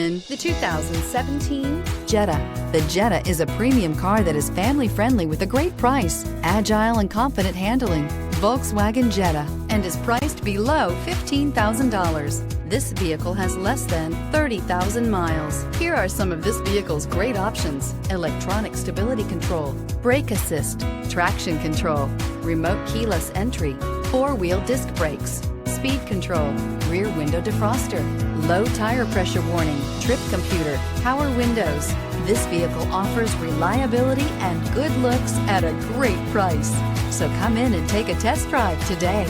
The 2017 Jetta. The Jetta is a premium car that is family-friendly with a great price, agile and confident handling. Volkswagen Jetta, and is priced below $15,000. This vehicle has less than 30,000 miles. Here are some of this vehicle's great options: electronic stability control, brake assist, traction control, remote keyless entry, four-wheel disc brakes, speed control, rear window defroster, low tire pressure warning, trip computer, power windows. This vehicle offers reliability and good looks at a great price. So come in and take a test drive today.